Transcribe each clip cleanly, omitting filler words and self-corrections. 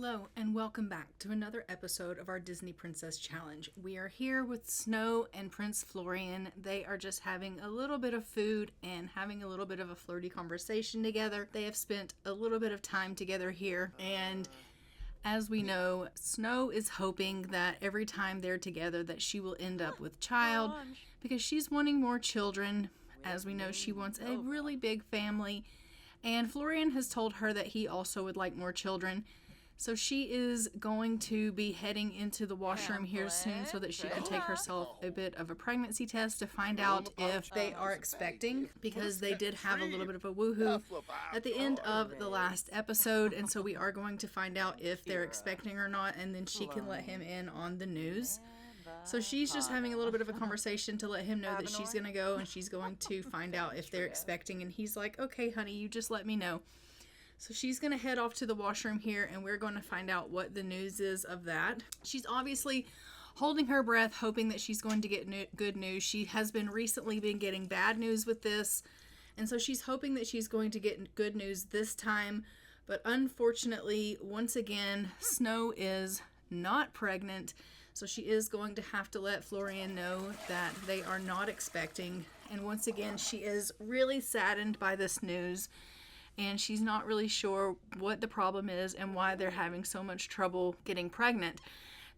Hello and welcome back to another episode of our Disney Princess Challenge. We are here with Snow and Prince Florian. They are just having a little bit of food and having a little bit of a flirty conversation together. They have spent a little bit of time together here, and as we know, Snow is hoping that every time they're together that she will end up with child because she's wanting more children. As we know, she wants a really big family, and Florian has told her that he also would like more children. So she is going to be heading into the washroom here soon so that she can take herself a bit of a pregnancy test to find out if they are expecting, because they did have a little bit of a woohoo at the end of the last episode, and so we are going to find out if they're expecting or not, and then she can let him in on the news. So she's just having a little bit of a conversation to let him know that she's going to go and she's going to find out if they're expecting, and he's like, okay honey, you just let me know. So she's going to head off to the washroom here, and we're going to find out what the news is of that. She's obviously holding her breath, hoping that she's going to get good news. She has recently been getting bad news with this, and so she's hoping that she's going to get good news this time. But unfortunately, once again, Snow is not pregnant, so she is going to have to let Florian know that they are not expecting. And once again, she is really saddened by this news, and she's not really sure what the problem is and why they're having so much trouble getting pregnant.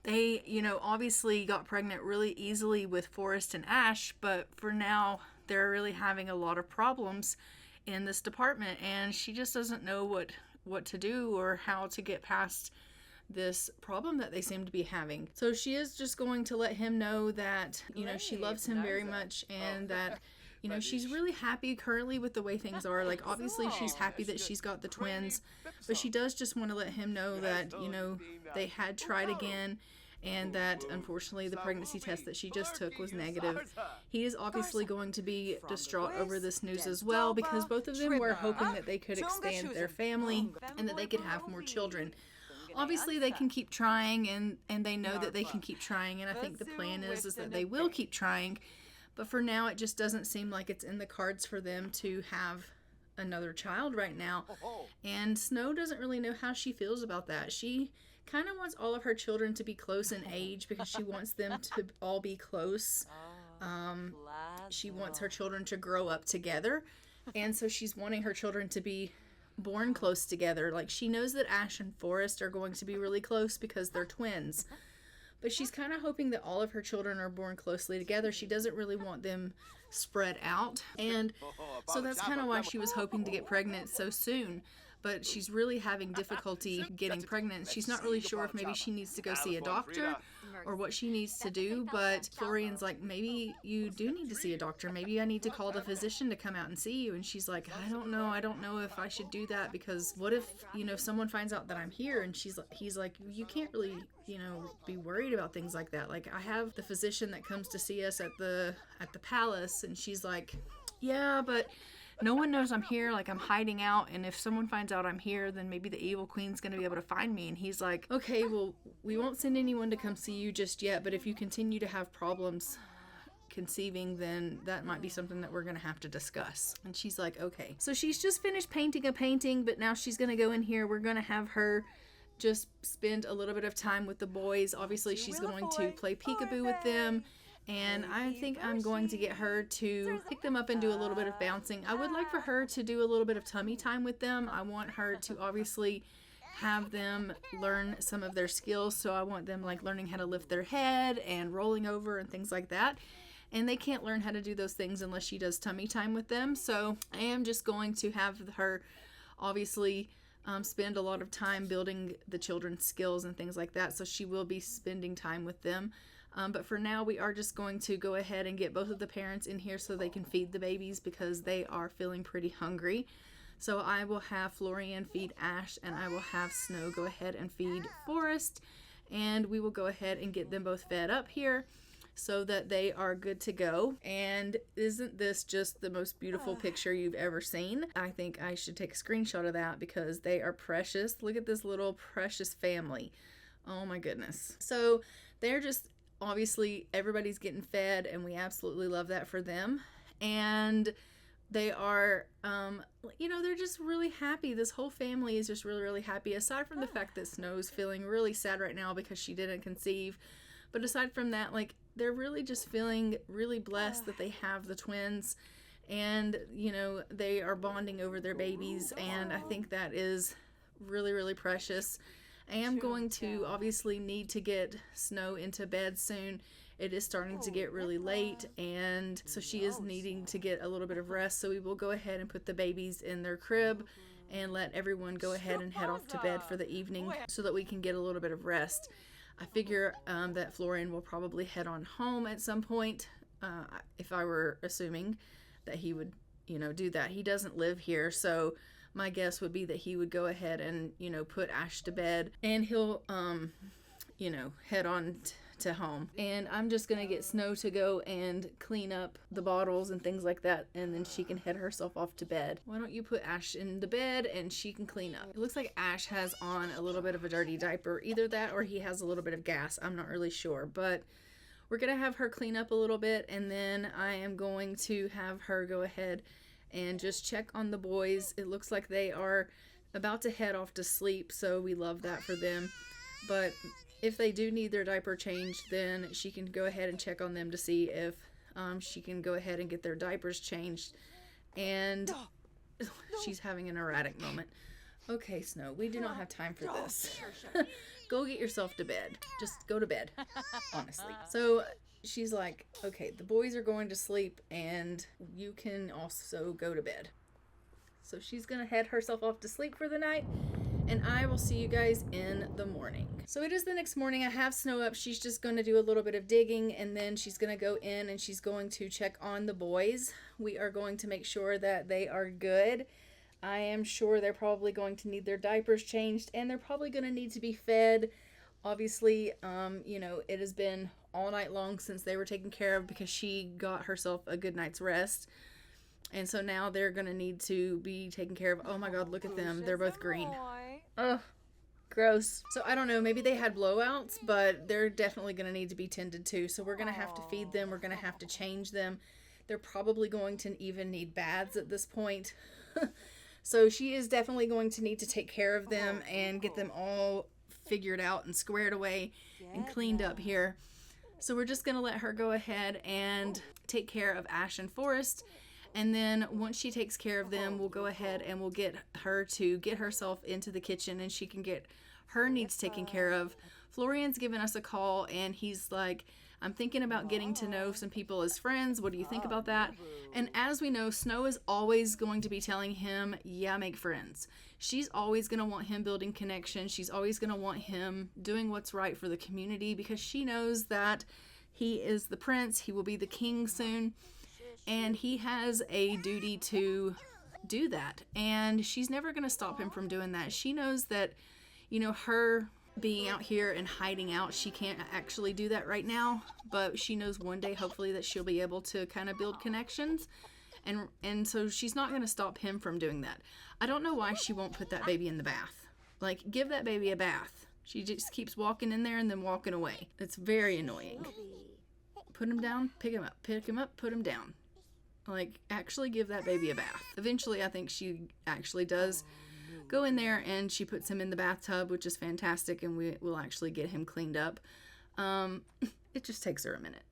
They, obviously got pregnant really easily with Forrest and Ash, but for now, they're really having a lot of problems in this department, and she just doesn't know what to do or how to get past this problem that they seem to be having. So she is just going to let him know that, she loves him very much, and that she's really happy currently with the way things are. Like, obviously she's happy that she's got the twins, but she does just want to let him know that, they had tried again, and that unfortunately the pregnancy test that she just took was negative. He is obviously going to be distraught over this news as well, because both of them were hoping that they could expand their family and that they could have more children. Obviously they can keep trying, and they know that they can keep trying, and I think the plan is that they will keep trying. But for now, it just doesn't seem like it's in the cards for them to have another child right now. And Snow doesn't really know how she feels about that. She kind of wants all of her children to be close in age because she wants them to all be close. She wants her children to grow up together. And so she's wanting her children to be born close together. Like, she knows that Ash and Forrest are going to be really close because they're twins. But she's kind of hoping that all of her children are born closely together. She doesn't really want them spread out. And so that's kind of why she was hoping to get pregnant so soon. But she's really having difficulty getting pregnant. She's not really sure if maybe she needs to go see a doctor or what she needs to do. But Florian's like, maybe you do need to see a doctor. Maybe I need to call the physician to come out and see you. And she's like, I don't know if I should do that, because what if, someone finds out that I'm here? And he's like, you can't really, be worried about things like that. Like, I have the physician that comes to see us at the palace. And she's like, yeah, but no one knows I'm here. Like, I'm hiding out, and if someone finds out I'm here, then maybe the evil queen's gonna be able to find me. And he's like, okay, well, we won't send anyone to come see you just yet, but if you continue to have problems conceiving, then that might be something that we're gonna have to discuss. And she's like, okay. So she's just finished painting a painting, but now she's gonna go in here. We're gonna have her just spend a little bit of time with the boys. Obviously she's going to play peekaboo with them, and I think I'm going to get her to pick them up and do a little bit of bouncing. I would like for her to do a little bit of tummy time with them. I want her to obviously have them learn some of their skills. So I want them like learning how to lift their head and rolling over and things like that. And they can't learn how to do those things unless she does tummy time with them. So I am just going to have her obviously spend a lot of time building the children's skills and things like that. So she will be spending time with them. But for now, we are just going to go ahead and get both of the parents in here so they can feed the babies, because they are feeling pretty hungry. So I will have Florian feed Ash, and I will have Snow go ahead and feed Forrest. And we will go ahead and get them both fed up here so that they are good to go. And isn't this just the most beautiful picture you've ever seen? I think I should take a screenshot of that because they are precious. Look at this little precious family. Oh my goodness. So they're just, obviously everybody's getting fed, and we absolutely love that for them. And They are, they're just really happy. This whole family is just really, really happy. Aside from the fact that Snow's feeling really sad right now because she didn't conceive. But aside from that, like, they're really just feeling really blessed that they have the twins. And, they are bonding over their babies. And I think that is really, really precious. I am going to obviously need to get Snow into bed soon. It is starting to get really late, and so she is needing to get a little bit of rest. So we will go ahead and put the babies in their crib and let everyone go ahead and head off to bed for the evening so that we can get a little bit of rest. I figure that Florian will probably head on home at some point, if I were assuming that he would, do that. He doesn't live here, so my guess would be that he would go ahead and, put Ash to bed, and he'll, head on to home. And I'm just gonna get Snow to go and clean up the bottles and things like that, and then she can head herself off to bed. Why don't you put Ash in the bed and she can clean up? It looks like Ash has on a little bit of a dirty diaper. Either that or he has a little bit of gas. I'm not really sure, but we're gonna have her clean up a little bit, and then I am going to have her go ahead and just check on the boys. It looks like they are about to head off to sleep, so we love that for them. But if they do need their diaper changed, then she can go ahead and check on them to see if she can go ahead and get their diapers changed. And she's having an erratic moment. Okay, Snow, we do not have time for this. Go get yourself to bed. Just go to bed, honestly. So she's like, okay, the boys are going to sleep and you can also go to bed. So she's gonna head herself off to sleep for the night, and I will see you guys in the morning. So it is the next morning. I have Snow up. She's just going to do a little bit of digging, and then she's going to go in and she's going to check on the boys. We are going to make sure that they are good. I am sure they're probably going to need their diapers changed, and they're probably going to need to be fed. Obviously, it has been all night long since they were taken care of because she got herself a good night's rest. And so now they're going to need to be taken care of. Oh my God, look at them. They're both green. Ugh, gross. So I don't know, maybe they had blowouts, but they're definitely going to need to be tended to. So we're going to have to feed them. We're going to have to change them. They're probably going to even need baths at this point. So she is definitely going to need to take care of them and get them all figured out and squared away and cleaned up here. So we're just going to let her go ahead and take care of Ash and Forrest. And then once she takes care of them, we'll go ahead and we'll get her to get herself into the kitchen and she can get her needs taken care of. Florian's given us a call and he's like, I'm thinking about getting to know some people as friends. What do you think about that? And as we know, Snow is always going to be telling him, yeah, make friends. She's always going to want him building connections. She's always going to want him doing what's right for the community because she knows that he is the prince. He will be the king soon. And he has a duty to do that. And she's never going to stop him from doing that. She knows that, her being out here and hiding out, she can't actually do that right now. But she knows one day, hopefully, that she'll be able to kind of build connections. And so she's not going to stop him from doing that. I don't know why she won't put that baby in the bath. Like, give that baby a bath. She just keeps walking in there and then walking away. It's very annoying. Put him down, pick him up, put him down. Like, actually give that baby a bath. Eventually, I think she actually does go in there and she puts him in the bathtub, which is fantastic, and we will actually get him cleaned up. It just takes her a minute.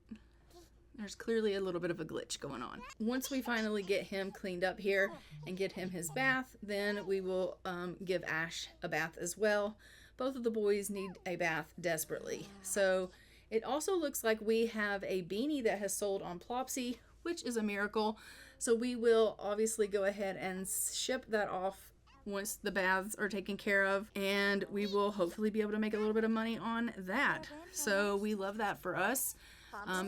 There's clearly a little bit of a glitch going on. Once we finally get him cleaned up here and get him his bath, then we will give Ash a bath as well. Both of the boys need a bath desperately. So it also looks like we have a beanie that has sold on Plopsy, which is a miracle. So we will obviously go ahead and ship that off once the baths are taken care of, and we will hopefully be able to make a little bit of money on that. So we love that for us.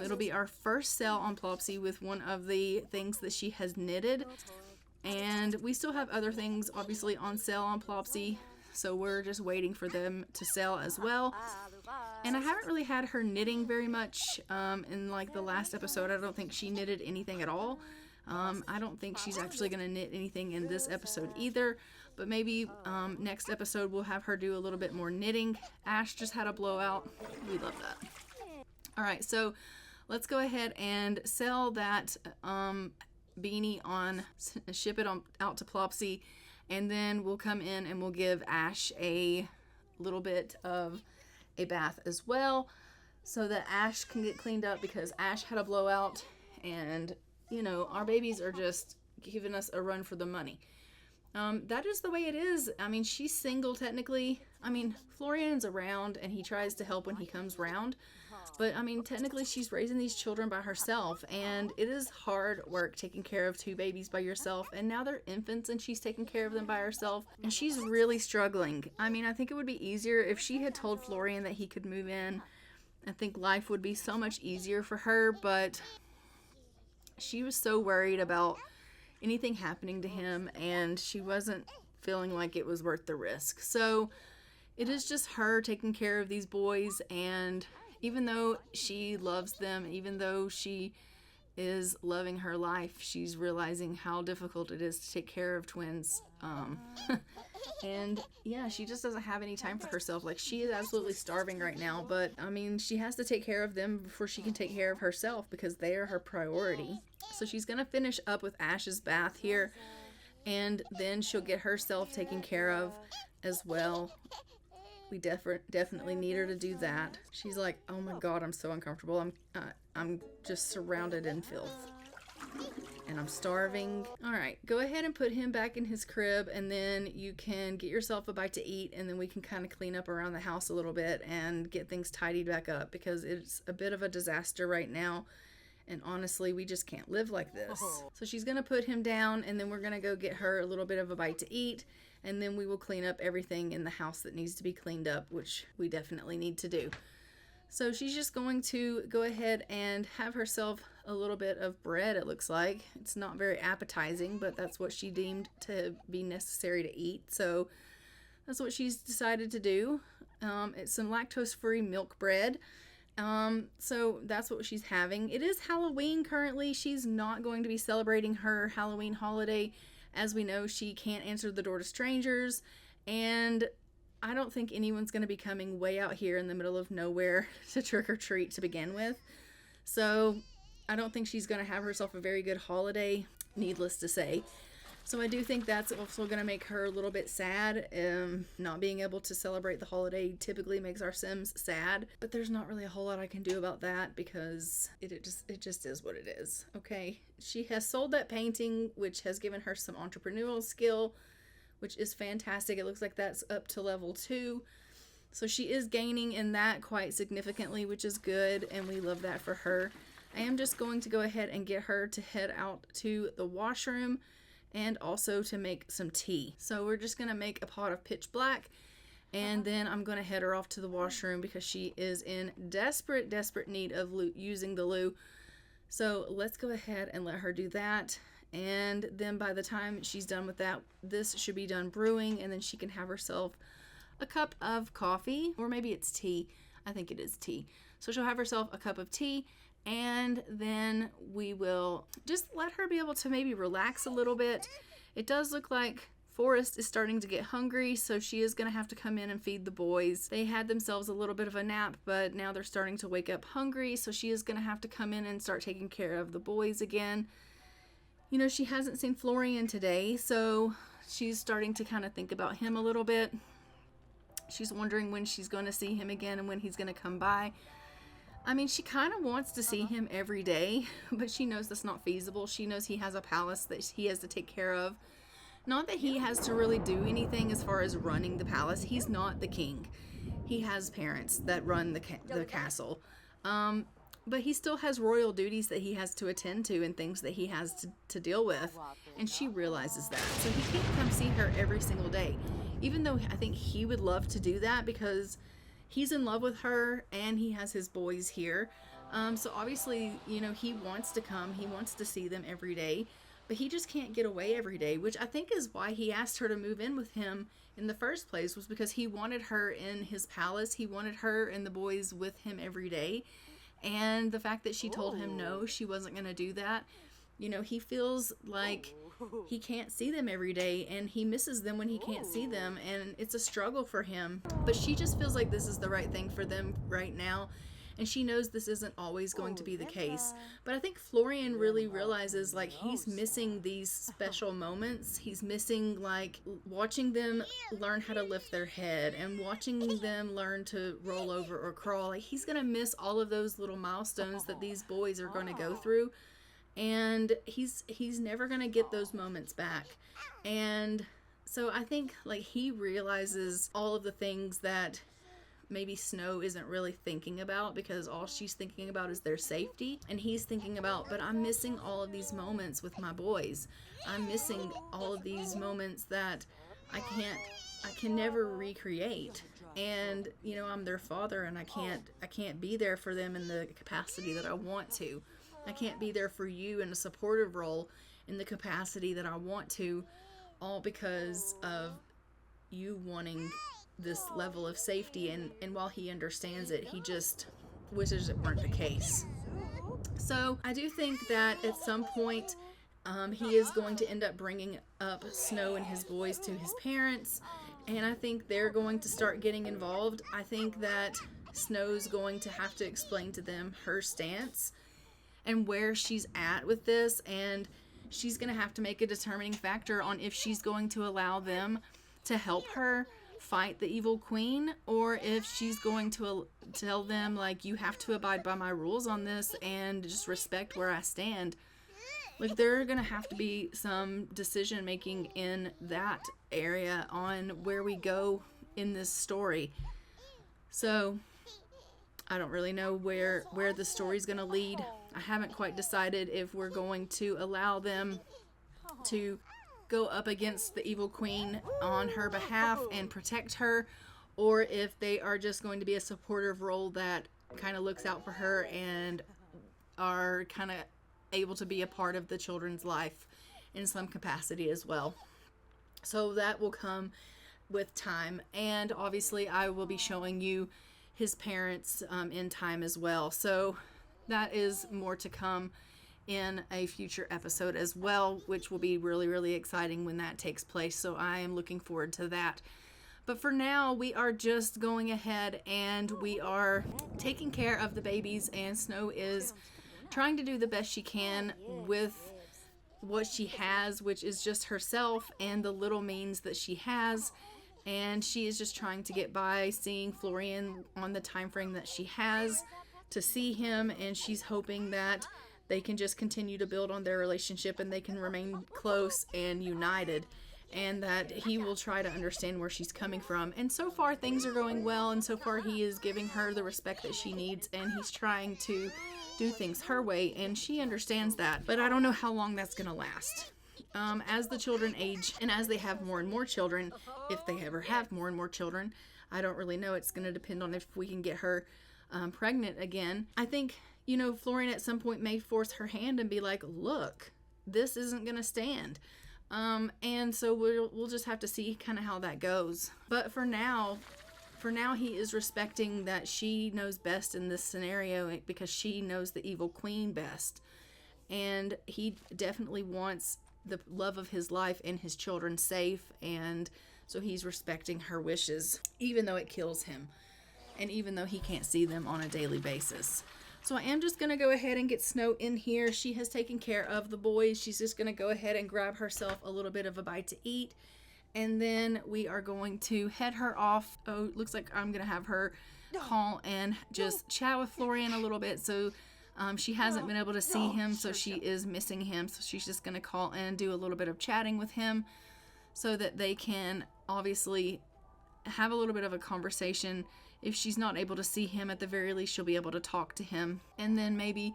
It'll be our first sale on Plopsy with one of the things that she has knitted, and we still have other things obviously on sale on Plopsy, so we're just waiting for them to sell as well. And I haven't really had her knitting very much in like the last episode. I don't think she knitted anything at all. I don't think she's actually going to knit anything in this episode either, but maybe next episode we'll have her do a little bit more knitting. Ash just had a blowout. We love that. All right, so let's go ahead and sell that Beanie on, ship it on out to Plopsy, and then we'll come in and we'll give Ash a little bit of a bath as well, so that Ash can get cleaned up, because Ash had a blowout, and you know, our babies are just giving us a run for the money. That is the way it is. I mean, she's single technically. I mean, Florian's around and he tries to help when he comes round. But I mean, technically she's raising these children by herself, and it is hard work taking care of two babies by yourself. And now they're infants and she's taking care of them by herself, and she's really struggling. I mean, I think it would be easier if she had told Florian that he could move in. I think life would be so much easier for her, but she was so worried about anything happening to him, and she wasn't feeling like it was worth the risk. So it is just her taking care of these boys, and even though she loves them, even though she is loving her life, she's realizing how difficult it is to take care of twins. And yeah, she just doesn't have any time for herself. Like, she is absolutely starving right now, but I mean, she has to take care of them before she can take care of herself, because they are her priority. So she's gonna finish up with Ash's bath here, and then she'll get herself taken care of as well. We definitely need her to do that. She's like, oh my god, I'm so uncomfortable. I'm just surrounded in filth, and I'm starving. All right, go ahead and put him back in his crib, and then you can get yourself a bite to eat, and then we can kind of clean up around the house a little bit and get things tidied back up, because it's a bit of a disaster right now. And honestly, we just can't live like this. So she's gonna put him down, and then we're gonna go get her a little bit of a bite to eat, and then we will clean up everything in the house that needs to be cleaned up, which we definitely need to do. So she's just going to go ahead and have herself a little bit of bread, it looks like. It's not very appetizing, but that's what she deemed to be necessary to eat. So that's what she's decided to do. It's some lactose-free milk bread. So that's what she's having. It is Halloween currently. She's not going to be celebrating her Halloween holiday. As we know, she can't answer the door to strangers, and I don't think anyone's going to be coming way out here in the middle of nowhere to trick or treat to begin with. So I don't think she's going to have herself a very good holiday, needless to say. So I do think that's also going to make her a little bit sad. Not being able to celebrate the holiday typically makes our Sims sad, but there's not really a whole lot I can do about that, because it just is what it is. Okay, she has sold that painting, which has given her some entrepreneurial skill, which is fantastic. It looks like that's up to level 2. So she is gaining in that quite significantly, which is good, and we love that for her. I am just going to go ahead and get her to head out to the washroom, and also to make some tea. So we're just gonna make a pot of pitch black, and then I'm gonna head her off to the washroom, because she is in desperate need of using the loo. So let's go ahead and let her do that, and then by the time she's done with that, this should be done brewing, and then she can have herself a cup of coffee, or maybe it's tea. I think it is tea. So she'll have herself a cup of tea, and then we will just let her be able to maybe relax a little bit. It does look like Forrest is starting to get hungry, so she is going to have to come in and feed the boys. They had themselves a little bit of a nap, but now they're starting to wake up hungry, so she is going to have to come in and start taking care of the boys again. You know, she hasn't seen Florian today, so she's starting to kind of think about him a little bit. She's wondering when she's going to see him again and when he's going to come by. I mean, she kind of wants to see him every day, but she knows that's not feasible. She knows he has a palace that he has to take care of. Not that he has to really do anything as far as running the palace. He's not the king. He has parents that run the castle. But he still has royal duties that he has to attend to, and things that he has to deal with. And she realizes that. So he can't come see her every single day. Even though I think he would love to do that, because he's in love with her and he has his boys here. So obviously, you know, he wants to come. He wants to see them every day. But he just can't get away every day, which I think is why he asked her to move in with him in the first place, was because he wanted her in his palace. He wanted her and the boys with him every day. And the fact that she told him no, she wasn't going to do that, you know, he feels like he can't see them every day, and he misses them when he can't see them, and it's a struggle for him. But she just feels like this is the right thing for them right now, And she knows this isn't always going to be the case. But I think Florian really realizes like he's missing these special moments. He's missing like watching them learn how to lift their head and watching them learn to roll over or crawl. Like he's going to miss all of those little milestones that these boys are going to go through. And he's never going to get those moments back. And so I think like he realizes all of the things that maybe Snow isn't really thinking about, because all she's thinking about is their safety. And he's thinking about, but I'm missing all of these moments with my boys. I'm missing all of these moments that I can never recreate. And, you know, I'm their father and I can't be there for them in the capacity that I want to. I can't be there for you in a supportive role in the capacity that I want to, all because of you wanting this level of safety. And while he understands it, he just wishes it weren't the case. So I do think that at some point he is going to end up bringing up Snow and his boys to his parents, and I think they're going to start getting involved. I think that Snow's going to have to explain to them her stance and where she's at with this, and she's going to have to make a determining factor on if she's going to allow them to help her fight the evil queen, or if she's going to tell them like, you have to abide by my rules on this and just respect where I stand. Like there are going to have to be some decision making in that area on where we go in this story. So I don't really know where the story's going to lead. I haven't quite decided if we're going to allow them to go up against the evil queen on her behalf and protect her, or if they are just going to be a supportive role that kind of looks out for her and are kind of able to be a part of the children's life in some capacity as well. So that will come with time, and obviously I will be showing you his parents in time as well. So that is more to come in a future episode as well, which will be really, really exciting when that takes place. So I am looking forward to that. But for now, we are just going ahead and we are taking care of the babies, and Snow is trying to do the best she can with what she has, which is just herself and the little means that she has. And she is just trying to get by seeing Florian on the time frame that she has to see him, and she's hoping that they can just continue to build on their relationship and they can remain close and united, and that he will try to understand where she's coming from. And so far things are going well, and so far he is giving her the respect that she needs, and he's trying to do things her way, and she understands that. But I don't know how long that's going to last. As the children age and as they have more and more children, if they ever have more and more children, I don't really know. It's going to depend on if we can get her pregnant again. I think, you know, Florian at some point may force her hand and be like, look, this isn't going to stand. And so we'll just have to see kind of how that goes. But for now he is respecting that she knows best in this scenario because she knows the evil queen best. And he definitely wants the love of his life and his children safe, and so he's respecting her wishes, even though it kills him, and even though he can't see them on a daily basis. So I am just going to go ahead and get Snow in here. She has taken care of the boys. She's just going to go ahead and grab herself a little bit of a bite to eat, and then we are going to head her off. Oh, looks like I'm going to have her call and just chat with Florian a little bit. So she hasn't been able to see him, so she is missing him. So she's just going to call and do a little bit of chatting with him so that they can obviously have a little bit of a conversation. If she's not able to see him, at the very least, she'll be able to talk to him. And then maybe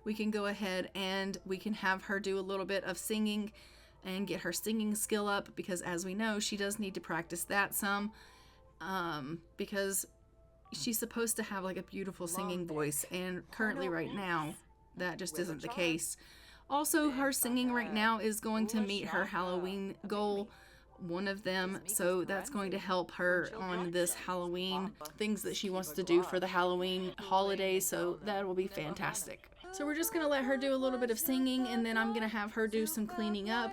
we can go ahead and we can have her do a little bit of singing and get her singing skill up, because as we know, she does need to practice that some, because she's supposed to have like a beautiful singing voice, and currently right now that just isn't the case. Also, her singing right now is going to meet her Halloween goal, one of them, so that's going to help her on this Halloween things that she wants to do for the Halloween holiday, so that will be fantastic. So we're just going to let her do a little bit of singing, and then I'm going to have her do some cleaning up.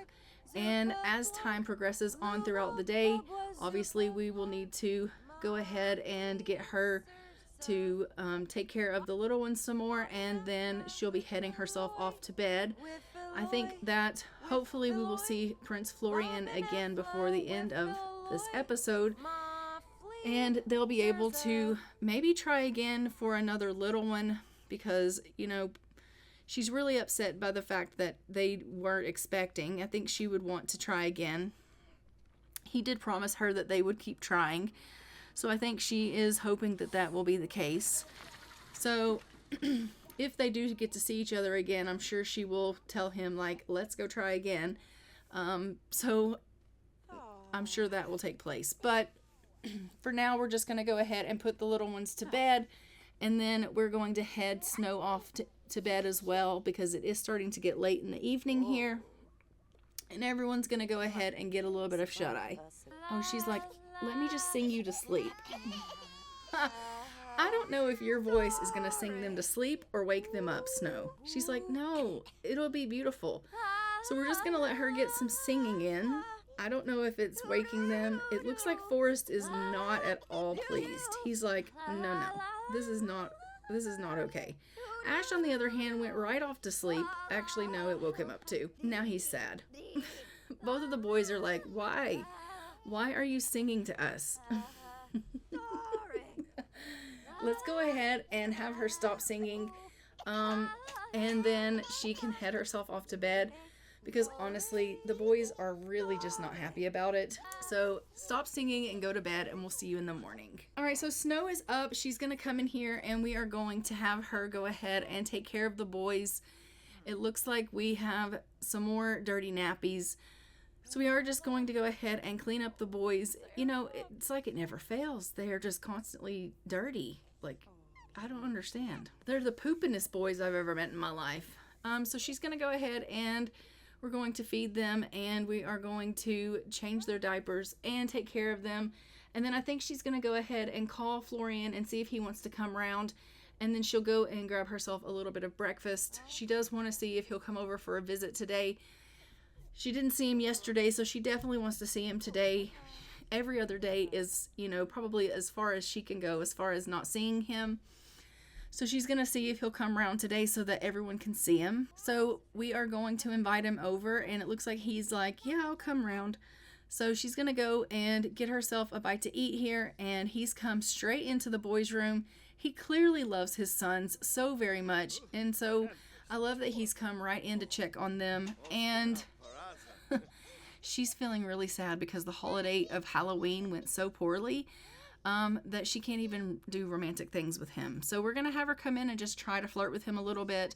And as time progresses on throughout the day, obviously we will need to go ahead and get her to take care of the little ones some more, and then she'll be heading herself off to bed. I think that hopefully we will see Prince Florian again before the end of this episode, and they'll be able to maybe try again for another little one, because, you know, she's really upset by the fact that they weren't expecting. I think she would want to try again. He did promise her that they would keep trying, so I think she is hoping that that will be the case. So if they do get to see each other again, I'm sure she will tell him, like, let's go try again. So I'm sure that will take place. But for now, we're just going to go ahead and put the little ones to bed, and then we're going to head Snow off to bed as well, because it is starting to get late in the evening here. And everyone's going to go ahead and get a little bit of shut-eye. Oh, she's like, let me just sing you to sleep. I don't know if your voice is going to sing them to sleep or wake them up, Snow. She's like, no, it'll be beautiful. So we're just going to let her get some singing in. I don't know if it's waking them. It looks like Forrest is not at all pleased. He's like, no, this is not okay. Ash, on the other hand, went right off to sleep. Actually, no, it woke him up too. Now he's sad. Both of the boys are like, why? Why are you singing to us? Let's go ahead and have her stop singing. And then she can head herself off to bed, because honestly, the boys are really just not happy about it. So stop singing and go to bed, and we'll see you in the morning. All right, so Snow is up. She's going to come in here, and we are going to have her go ahead and take care of the boys. It looks like we have some more dirty nappies. So we are just going to go ahead and clean up the boys. You know, it's like it never fails. They are just constantly dirty. Like, I don't understand. They're the poopinest boys I've ever met in my life. So she's going to go ahead and we're going to feed them, and we are going to change their diapers and take care of them. And then I think she's going to go ahead and call Florian and see if he wants to come around. And then she'll go and grab herself a little bit of breakfast. She does want to see if he'll come over for a visit today. She didn't see him yesterday, so she definitely wants to see him today. Every other day is, you know, probably as far as she can go as far as not seeing him. So she's going to see if he'll come around today so that everyone can see him. So we are going to invite him over, and it looks like he's like, yeah, I'll come around. So she's going to go and get herself a bite to eat here, and he's come straight into the boys' room. He clearly loves his sons so very much, and so I love that he's come right in to check on them. And she's feeling really sad because the holiday of Halloween went so poorly that she can't even do romantic things with him. So we're going to have her come in and just try to flirt with him a little bit.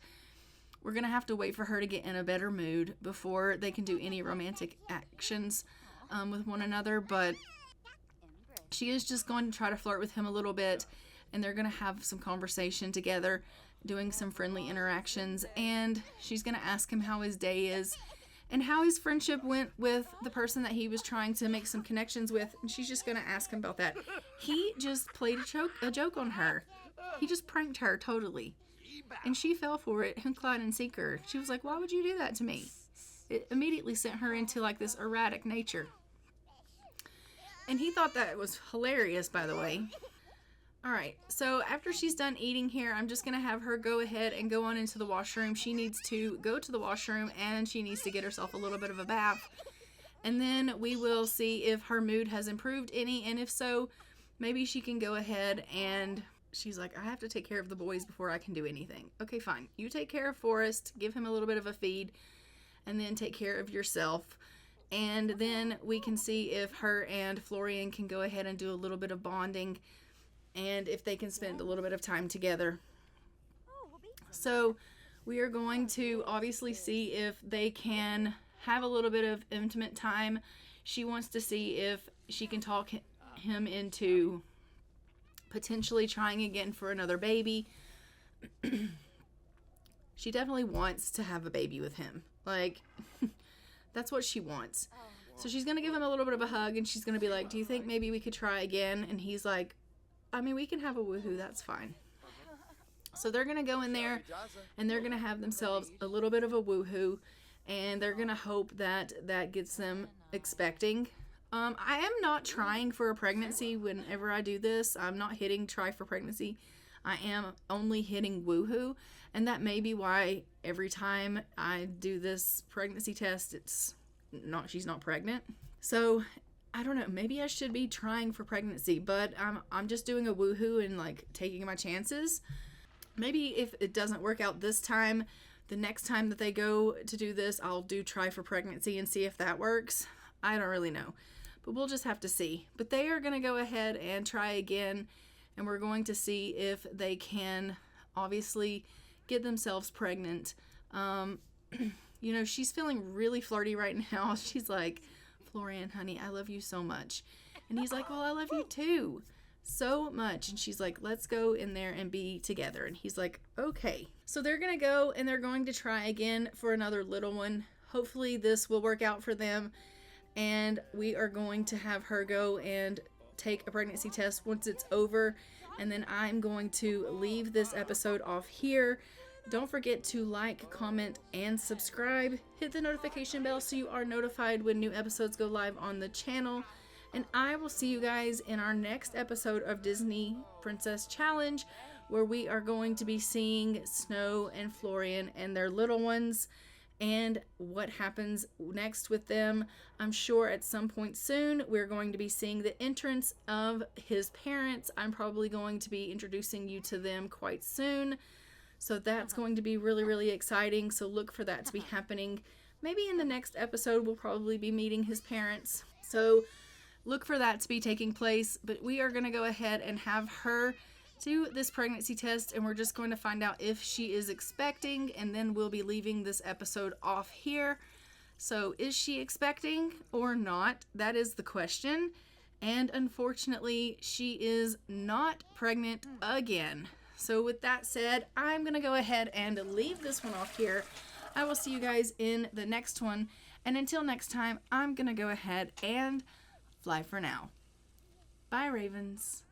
We're going to have to wait for her to get in a better mood before they can do any romantic actions with one another. But she is just going to try to flirt with him a little bit, and they're going to have some conversation together, doing some friendly interactions. And she's going to ask him how his day is and how his friendship went with the person that he was trying to make some connections with. And she's just going to ask him about that. He just played a joke on her. He just pranked her totally. And she fell for it, hook, line, and sinker. She was like, why would you do that to me? It immediately sent her into like this erratic nature. And he thought that was hilarious, by the way. All right, so after she's done eating here, I'm just going to have her go ahead and go on into the washroom. She needs to go to the washroom, and she needs to get herself a little bit of a bath. And then we will see if her mood has improved any, and if so, maybe she can go ahead and she's like, I have to take care of the boys before I can do anything. Okay, fine. You take care of Forrest, give him a little bit of a feed, and then take care of yourself. And then we can see if her and Florian can go ahead and do a little bit of bonding, and if they can spend a little bit of time together. So we are going to obviously see if they can have a little bit of intimate time. She wants to see if she can talk him into potentially trying again for another baby. She definitely wants to have a baby with him. Like, that's what she wants. So she's going to give him a little bit of a hug, and she's going to be like, do you think maybe we could try again? And he's like, I mean, we can have a woohoo, that's fine. So they're going to go in there, and they're going to have themselves a little bit of a woohoo, and they're going to hope that that gets them expecting. I am not trying for a pregnancy whenever I do this. I'm not hitting try for pregnancy. I am only hitting woohoo. And that may be why every time I do this pregnancy test, she's not pregnant. So I don't know. Maybe I should be trying for pregnancy, but I'm just doing a woohoo and like taking my chances. Maybe if it doesn't work out this time, the next time that they go to do this, I'll do try for pregnancy and see if that works. I don't really know, but we'll just have to see. But they are going to go ahead and try again, and we're going to see if they can obviously get themselves pregnant. She's feeling really flirty right now. She's like, Florian, honey, I love you so much. And he's like, well, I love you too. So much. And she's like, let's go in there and be together. And he's like, okay. So they're going to go and they're going to try again for another little one. Hopefully this will work out for them. And we are going to have her go and take a pregnancy test once it's over. And then I'm going to leave this episode off here. Don't forget to like, comment, and subscribe. Hit the notification bell so you are notified when new episodes go live on the channel. And I will see you guys in our next episode of Disney Princess Challenge, where we are going to be seeing Snow and Florian and their little ones and what happens next with them. I'm sure at some point soon we're going to be seeing the entrance of his parents. I'm probably going to be introducing you to them quite soon. So that's going to be really, really exciting. So look for that to be happening. Maybe in the next episode we'll probably be meeting his parents. So look for that to be taking place. But we are going to go ahead and have her do this pregnancy test, and we're just going to find out if she is expecting, and then we'll be leaving this episode off here. So is she expecting or not? That is the question. And unfortunately, she is not pregnant again. So with that said, I'm going to go ahead and leave this one off here. I will see you guys in the next one. And until next time, I'm going to go ahead and fly for now. Bye, Ravens.